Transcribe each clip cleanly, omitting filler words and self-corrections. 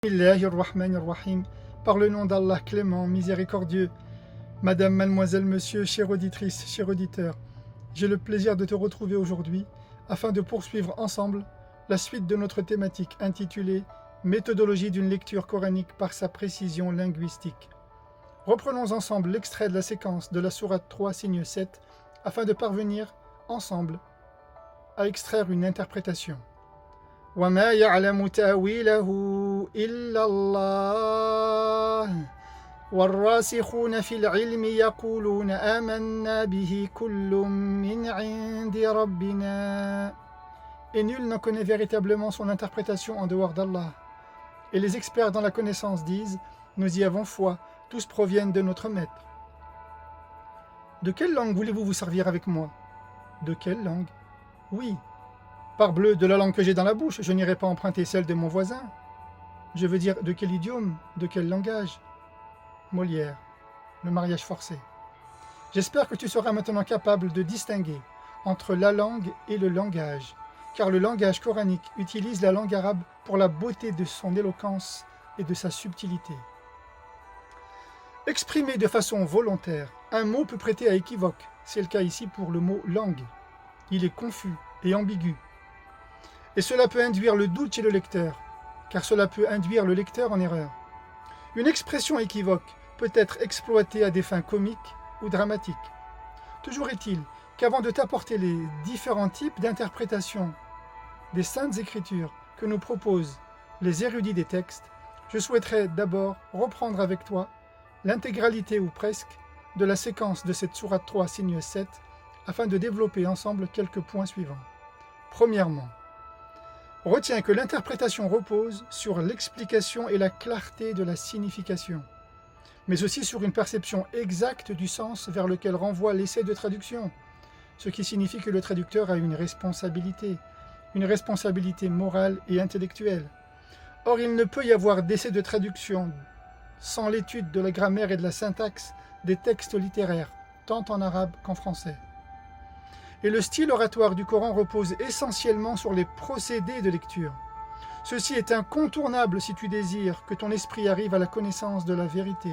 Bismillahirrahmanirrahim. Par le nom d'Allah clément, miséricordieux. Madame, mademoiselle, monsieur, chère auditrice, cher auditeur, j'ai le plaisir de te retrouver aujourd'hui afin de poursuivre ensemble la suite de notre thématique intitulée Méthodologie d'une lecture coranique par sa précision linguistique. Reprenons ensemble l'extrait de la séquence de la sourate 3, signe 7, afin de parvenir ensemble à extraire une interprétation. وَمَا يَعْلَمُ تَأْوِيلَهُ إِلَّا اللَّهُ وَالرَّاسِخُونَ فِي الْعِلْمِ يَقُولُونَ آمَنَّا بِهِ كُلٌّ مِّنْ عِندِ رَبِّنَا. Et nul n'en connaît véritablement son interprétation en dehors d'Allah. Et les experts dans la connaissance disent, nous y avons foi, tous proviennent de notre Maître. De quelle langue voulez-vous vous servir avec moi? De quelle langue? Oui. Parbleu, de la langue que j'ai dans la bouche, je n'irai pas emprunter celle de mon voisin. Je veux dire, de quel idiome, de quel langage? Molière, le mariage forcé. J'espère que tu seras maintenant capable de distinguer entre la langue et le langage, car le langage coranique utilise la langue arabe pour la beauté de son éloquence et de sa subtilité. Exprimer de façon volontaire, un mot peut prêter à équivoque, c'est le cas ici pour le mot langue. Il est confus et ambigu. Et cela peut induire le doute chez le lecteur, car cela peut induire le lecteur en erreur. Une expression équivoque peut être exploitée à des fins comiques ou dramatiques. Toujours est-il qu'avant de t'apporter les différents types d'interprétation des Saintes Écritures que nous proposent les érudits des textes, je souhaiterais d'abord reprendre avec toi l'intégralité ou presque de la séquence de cette sourate 3, signe 7, afin de développer ensemble quelques points suivants. Premièrement, retiens que l'interprétation repose sur l'explication et la clarté de la signification, mais aussi sur une perception exacte du sens vers lequel renvoie l'essai de traduction, ce qui signifie que le traducteur a une responsabilité morale et intellectuelle. Or, il ne peut y avoir d'essai de traduction sans l'étude de la grammaire et de la syntaxe des textes littéraires, tant en arabe qu'en français. Et le style oratoire du Coran repose essentiellement sur les procédés de lecture. Ceci est incontournable si tu désires que ton esprit arrive à la connaissance de la vérité.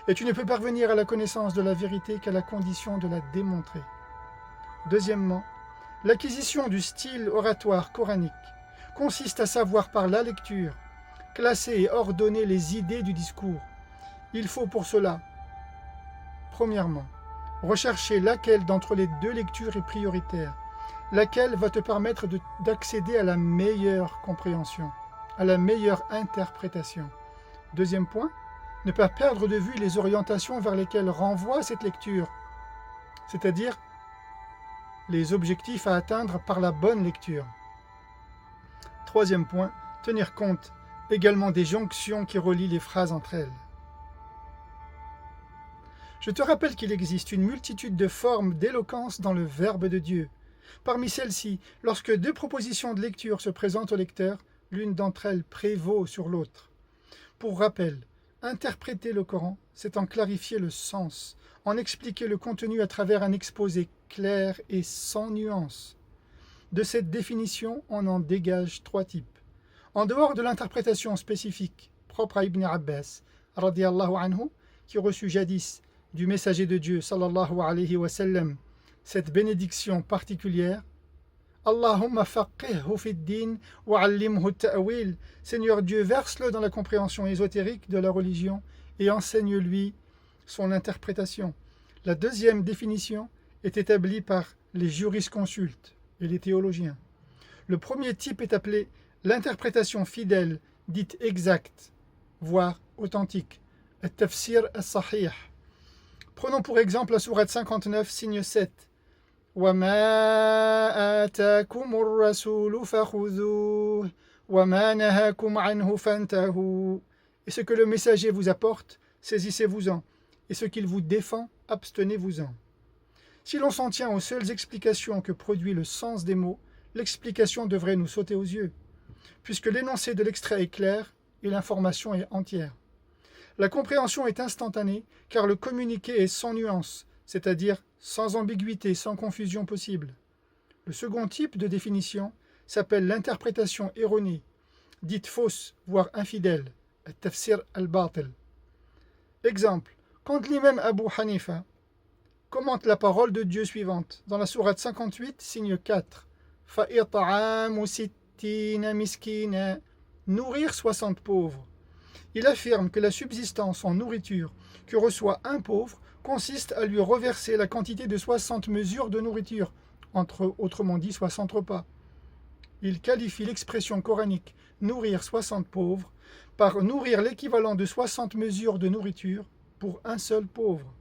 Et tu ne peux parvenir à la connaissance de la vérité qu'à la condition de la démontrer. Deuxièmement, l'acquisition du style oratoire coranique consiste à savoir par la lecture classer et ordonner les idées du discours. Il faut pour cela, premièrement, rechercher laquelle d'entre les deux lectures est prioritaire, laquelle va te permettre d'accéder à la meilleure compréhension, à la meilleure interprétation. Deuxième point, ne pas perdre de vue les orientations vers lesquelles renvoie cette lecture, c'est-à-dire les objectifs à atteindre par la bonne lecture. Troisième point, tenir compte également des jonctions qui relient les phrases entre elles. Je te rappelle qu'il existe une multitude de formes d'éloquence dans le Verbe de Dieu. Parmi celles-ci, lorsque deux propositions de lecture se présentent au lecteur, l'une d'entre elles prévaut sur l'autre. Pour rappel, interpréter le Coran, c'est en clarifier le sens, en expliquer le contenu à travers un exposé clair et sans nuance. De cette définition, on en dégage trois types. En dehors de l'interprétation spécifique propre à Ibn Abbas, radiyallahu anhu, qui reçut jadis du messager de Dieu, sallallahu alayhi wa sallam, cette bénédiction particulière, Allahumma faqihhu fid din wa allimhu ta'wil, Seigneur Dieu, verse-le dans la compréhension ésotérique de la religion et enseigne-lui son interprétation. La deuxième définition est établie par les jurisconsultes et les théologiens. Le premier type est appelé l'interprétation fidèle, dite exacte, voire authentique, al-tafsir al-sahih. Prenons pour exemple la sourate 59, signe 7. وَمَا آتَاكُمُ الرَّسُولُ فَخُذُوهُ وَمَا نَهَاكُمْ عَنْهُ فَانْتَهُوا. Et ce que le messager vous apporte, saisissez-vous-en, et ce qu'il vous défend, abstenez-vous-en. Si l'on s'en tient aux seules explications que produit le sens des mots, l'explication devrait nous sauter aux yeux, puisque l'énoncé de l'extrait est clair et l'information est entière. La compréhension est instantanée, car le communiqué est sans nuance, c'est-à-dire sans ambiguïté, sans confusion possible. Le second type de définition s'appelle l'interprétation erronée, dite fausse, voire infidèle, al-tafsir al-batil. Exemple, quand l'imam Abu Hanifa commente la parole de Dieu suivante, dans la sourate 58, signe 4, فَإِطْعَامُ سِتِّينَ مِسْكِينًا, nourrir 60 pauvres. Il affirme que la subsistance en nourriture que reçoit un pauvre consiste à lui reverser la quantité de 60 mesures de nourriture, autrement dit 60 repas. Il qualifie l'expression coranique « nourrir 60 pauvres » par nourrir l'équivalent de 60 mesures de nourriture pour un seul pauvre.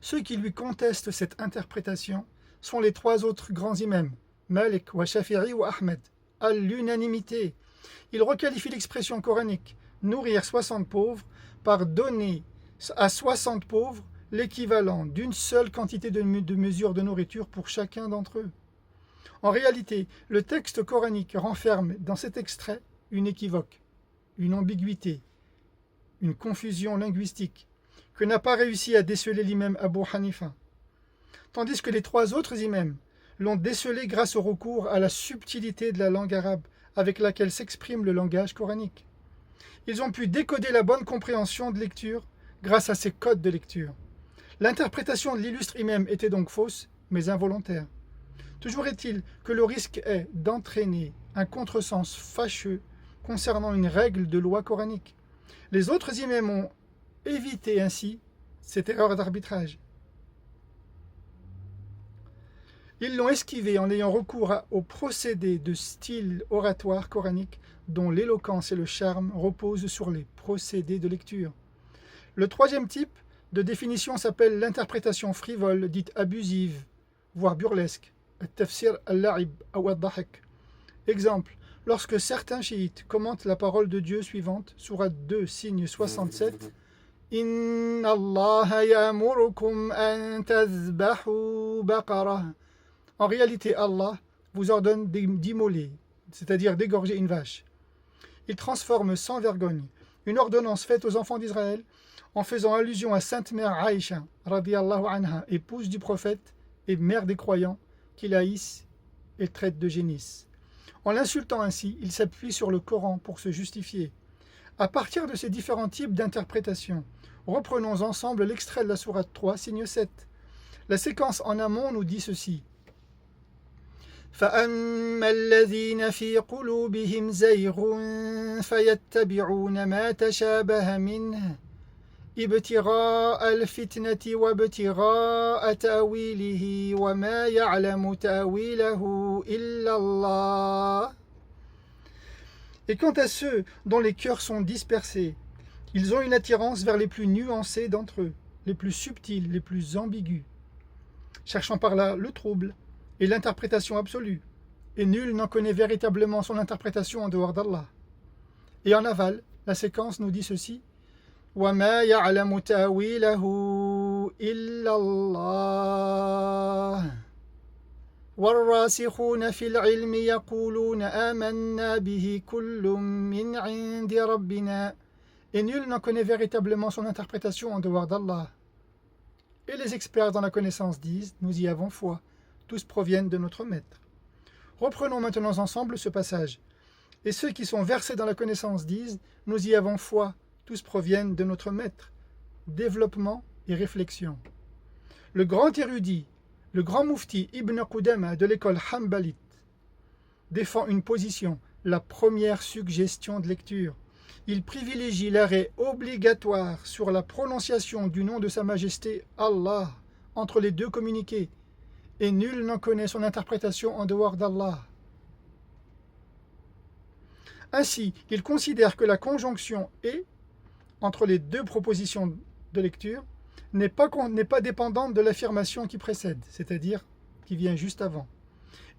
Ceux qui lui contestent cette interprétation sont les trois autres grands imams, Malik, wa Shafi'i ou Ahmed, à l'unanimité. Ils requalifient l'expression coranique « nourrir 60 pauvres » par donner à 60 pauvres l'équivalent d'une seule quantité de mesures de nourriture pour chacun d'entre eux. En réalité, le texte coranique renferme dans cet extrait une équivoque, une ambiguïté, une confusion linguistique que n'a pas réussi à déceler l'imam Abu Hanifa, tandis que les trois autres imams l'ont décelé grâce au recours à la subtilité de la langue arabe avec laquelle s'exprime le langage coranique. Ils ont pu décoder la bonne compréhension de lecture grâce à ces codes de lecture. L'interprétation de l'illustre imam était donc fausse, mais involontaire. Toujours est-il que le risque est d'entraîner un contresens fâcheux concernant une règle de loi coranique. Les autres imams ont évité ainsi cette erreur d'arbitrage. Ils l'ont esquivé en ayant recours au procédé de style oratoire coranique dont l'éloquence et le charme reposent sur les procédés de lecture. Le troisième type de définition s'appelle l'interprétation frivole, dite abusive, voire burlesque, al-tafsir al-la'ib ou al-dahak. Exemple, lorsque certains chiites commentent la parole de Dieu suivante, sourate 2, signe 67, Inna Allah ya'murukum an tazbahu baqarah. En réalité, Allah vous ordonne d'immoler, c'est-à-dire d'égorger une vache. Il transforme sans vergogne une ordonnance faite aux enfants d'Israël en faisant allusion à Sainte Mère Aïcha, radiyallahu anha, épouse du prophète et mère des croyants, qu'il haïsse et traite de génisse. En l'insultant ainsi, il s'appuie sur le Coran pour se justifier. À partir de ces différents types d'interprétations, reprenons ensemble l'extrait de la sourate 3, signe 7. La séquence en amont nous dit ceci. فَأَمَّا الَّذِينَ فِي قُلُوبِهِمْ زَيْغٌ فَيَتَّبِعُونَ مَا تَشَابَهَ مِنْهُ ابْتِغَاءَ الْفِتْنَةِ وَابْتِغَاءَ تَأْوِيلِهِ وَمَا يَعْلَمُ تَأْوِيلَهُ إِلَّا اللَّهُ. Et quant à ceux dont les cœurs sont dispersés, ils ont une attirance vers les plus nuancés d'entre eux, les plus subtils, les plus ambigus, cherchant par là le trouble et l'interprétation absolue, et nul n'en connaît véritablement son interprétation en dehors d'Allah. Et en aval, la séquence nous dit ceci, وَمَا يَعْلَمُ تَأْوِيلَهُ إِلَّا اللَّهُ وَالرَّاسِخُونَ فِي الْعِلْمِ يَقُولُونَ آمَنَّا بِهِ كُلٌّ مِّنْ عِندِ رَبِّنَا. Et nul n'en connaît véritablement son interprétation en dehors d'Allah. Et les experts dans la connaissance disent, nous y avons foi, tous proviennent de notre Maître. Reprenons maintenant ensemble ce passage. Et ceux qui sont versés dans la connaissance disent, nous y avons foi, tous proviennent de notre Maître. Développement et réflexion. Le grand érudit, le grand moufti Ibn Qudama de l'école Hanbalite défend une position, la première suggestion de lecture. Il privilégie l'arrêt obligatoire sur la prononciation du nom de Sa Majesté Allah entre les deux communiqués, et nul n'en connaît son interprétation en dehors d'Allah. Ainsi, il considère que la conjonction « et » entre les deux propositions de lecture n'est pas dépendante de l'affirmation qui précède, c'est-à-dire qui vient juste avant.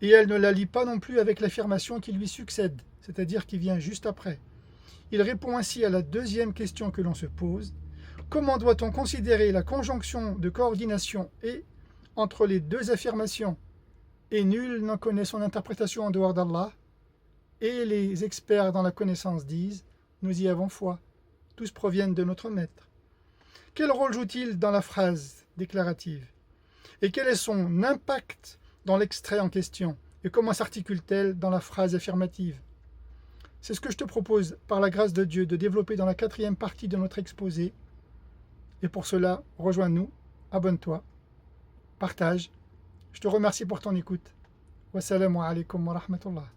Et elle ne la lie pas non plus avec l'affirmation qui lui succède, c'est-à-dire qui vient juste après. Il répond ainsi à la deuxième question que l'on se pose. Comment doit-on considérer la conjonction de coordination « et » entre les deux affirmations ? Et nul n'en connaît son interprétation en dehors d'Allah. Et les experts dans la connaissance disent, nous y avons foi, tous proviennent de notre Maître. Quel rôle joue-t-il dans la phrase déclarative? Et quel est son impact dans l'extrait en question? Et comment s'articule-t-elle dans la phrase affirmative? C'est ce que je te propose, par la grâce de Dieu, de développer dans la 4e partie de notre exposé. Et pour cela, rejoins-nous, abonne-toi, partage. Je te remercie pour ton écoute. Wassalamu alaikum wa rahmatullah.